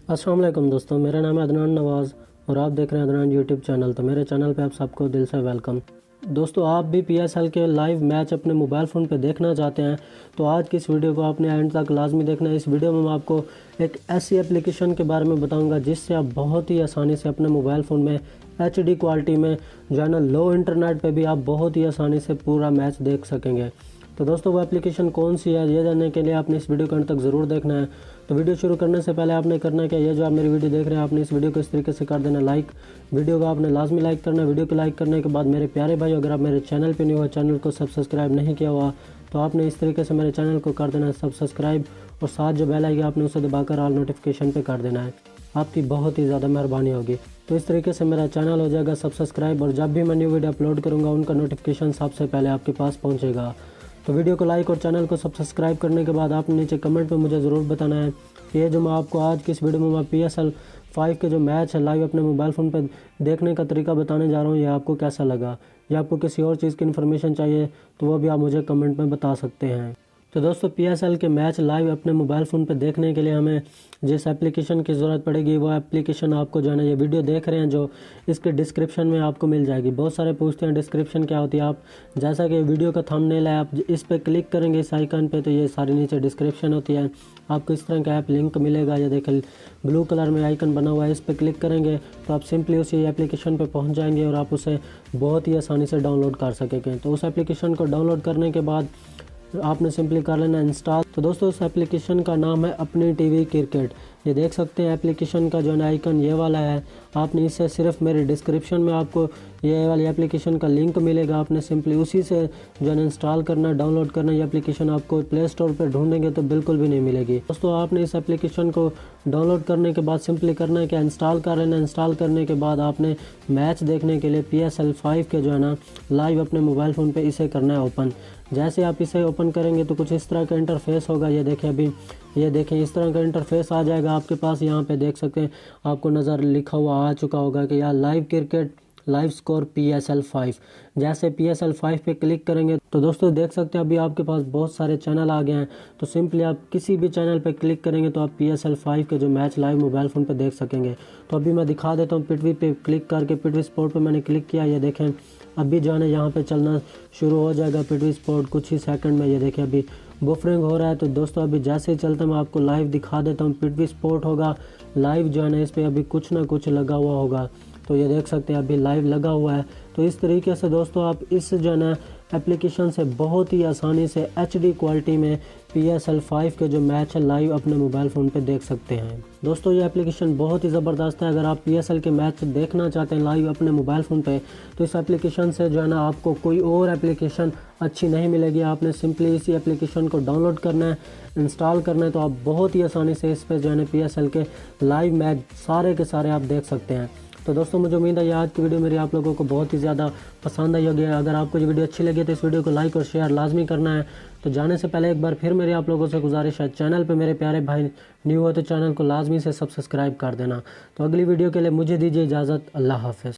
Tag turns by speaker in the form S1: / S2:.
S1: अस्सलाम वालेकुम दोस्तों, मेरा नाम है अदनान नवाज़ और आप देख रहे हैं अदनान यूट्यूब चैनल। तो मेरे चैनल पे आप सबको दिल से वेलकम। दोस्तों, आप भी PSL के लाइव मैच अपने मोबाइल फ़ोन पे देखना चाहते हैं तो आज की इस वीडियो को आपने एंड तक लाजमी देखना है। इस वीडियो में मैं आपको एक ऐसी एप्लीकेशन के बारे में बताऊंगा जिससे आप बहुत ही आसानी से अपने मोबाइल फ़ोन में HD क्वालिटी में जो है ना लो इंटरनेट पे भी आप बहुत ही आसानी से पूरा मैच देख सकेंगे। तो दोस्तों, वो एप्लीकेशन कौन सी है ये जानने के लिए आपने इस वीडियो को अंत तक ज़रूर देखना है। तो वीडियो शुरू करने से पहले आपने करना है कि ये जो आप मेरी वीडियो देख रहे हैं आपने इस वीडियो को इस तरीके से कर देना लाइक। वीडियो को आपने लाजमी लाइक करना है। वीडियो को लाइक करने के बाद मेरे प्यारे भाई, अगर आप मेरे चैनल पे नहीं हुआ, चैनल को सब्सक्राइब नहीं किया हुआ तो आपने इस तरीके से मेरे चैनल को कर देना है सब्सक्राइब और साथ जो बेल आएगी आपने उसे दबाकर ऑल नोटिफिकेशन पे कर देना है। आपकी बहुत ही ज़्यादा मेहरबानी होगी। तो इस तरीके से मेरा चैनल हो जाएगा सब्सक्राइब और जब भी मैं न्यू वीडियो अपलोड करूँगा उनका नोटिफिकेशन सबसे पहले आपके पास पहुँचेगा। तो वीडियो को लाइक और चैनल को सब्सक्राइब करने के बाद आपने नीचे कमेंट में मुझे ज़रूर बताना है कि ये जो मैं आपको आज की इस वीडियो में मैं PSL 5 के जो मैच है लाइव अपने मोबाइल फ़ोन पे देखने का तरीका बताने जा रहा हूँ, ये आपको कैसा लगा। या आपको किसी और चीज़ की इन्फॉर्मेशन चाहिए तो वो भी आप मुझे कमेंट में बता सकते हैं। तो दोस्तों, PSL के मैच लाइव अपने मोबाइल फ़ोन पे देखने के लिए हमें जिस एप्लीकेशन की ज़रूरत पड़ेगी वो एप्लीकेशन आपको जो है ना ये वीडियो देख रहे हैं जो इसके डिस्क्रिप्शन में आपको मिल जाएगी। बहुत सारे पूछते हैं डिस्क्रिप्शन क्या होती है। आप जैसा कि वीडियो का थंबनेल है, आप इस पर क्लिक करेंगे इस आइकन पे तो ये सारी नीचे डिस्क्रिप्शन होती है। आपको इस तरह का ऐप लिंक मिलेगा। ये देखें ब्लू कलर में आइकन बना हुआ है, इस पर क्लिक करेंगे तो आप सिंपली उसी एप्लीकेशन पर पहुँच जाएंगे और आप उसे बहुत ही आसानी से डाउनलोड कर सकेंगे। तो उस एप्लीकेशन को डाउनलोड करने के बाद आपने सिंपली कर लेना इंस्टॉल। तो दोस्तों, उस एप्लीकेशन का नाम है अपनी टीवी क्रिकेट। ये देख सकते हैं एप्लीकेशन का जो है आइकन ये वाला है। आपने इससे सिर्फ मेरे डिस्क्रिप्शन में आपको ये वाली एप्लीकेशन का लिंक मिलेगा। आपने सिंपली उसी से जो है इंस्टॉल करना, डाउनलोड करना। ये एप्लीकेशन आपको प्ले स्टोर पर ढूंढेंगे तो बिल्कुल भी नहीं मिलेगी। दोस्तों, आपने इस एप्लीकेशन को डाउनलोड करने के बाद सिंपली करना है कि इंस्टॉल कर लेना। इंस्टॉल करने के बाद आपने मैच देखने के लिए PSL 5 के जो है ना लाइव अपने मोबाइल फ़ोन पे इसे करना है ओपन। जैसे आप इसे ओपन करेंगे तो कुछ इस तरह का इंटरफेस होगा। ये देखें, अभी ये देखें इस तरह का इंटरफेस आ जाएगा आपके पास। यहाँ पे देख सकते हैं आपको नज़र लिखा हुआ आ चुका होगा कि यार live cricket live score PSL 5। जैसे PSL 5 पे क्लिक करेंगे तो दोस्तों देख सकते हैं अभी आपके पास बहुत सारे चैनल आ गए हैं। तो सिंपली आप किसी भी चैनल पे क्लिक करेंगे तो आप PSL 5 के जो मैच लाइव मोबाइल फ़ोन पे देख सकेंगे। तो अभी मैं दिखा देता हूँ। पिटवी पे क्लिक करके पिटवी स्पोर्ट पे मैंने क्लिक किया। ये देखें अभी जो है ना यहाँ पे चलना शुरू हो जाएगा पिटवी स्पोर्ट कुछ ही सेकंड में। ये देखें अभी बफरिंग हो रहा है। तो दोस्तों अभी जैसे ही चलता मैं आपको लाइव दिखा देता हूँ। पिटवी स्पोर्ट होगा लाइव जो है ना इस पर अभी कुछ ना कुछ लगा हुआ होगा। तो ये देख सकते हैं अभी लाइव लगा हुआ है। तो इस तरीके से दोस्तों आप इस जो है ना एप्लीकेशन से बहुत ही आसानी से HD क्वालिटी में PSL 5 के जो मैच है लाइव अपने मोबाइल फ़ोन पे देख सकते हैं। दोस्तों, ये एप्लीकेशन बहुत ही ज़बरदस्त है। अगर आप PSL के मैच देखना चाहते हैं लाइव अपने मोबाइल फ़ोन पे तो इस एप्लीकेशन से जो है ना आपको कोई और एप्लीकेशन अच्छी नहीं मिलेगी। आपने सिंपली इसी एप्लीकेशन को डाउनलोड करना है, इंस्टॉल करना है तो आप बहुत ही आसानी से इस पर जो है ना PSL के लाइव मैच सारे के सारे आप देख सकते हैं। तो दोस्तों, मुझे उम्मीद है आज की वीडियो मेरी आप लोगों को बहुत ही ज़्यादा पसंद आई होगी। अगर आपको ये वीडियो अच्छी लगी तो इस वीडियो को लाइक और शेयर लाजमी करना है। तो जाने से पहले एक बार फिर मेरी आप लोगों से गुजारिश है, चैनल पे मेरे प्यारे भाई न्यू हो तो चैनल को लाजमी से सब्सक्राइब कर देना। तो अगली वीडियो के लिए मुझे दीजिए इजाज़त। अल्लाह हाफ़िज़।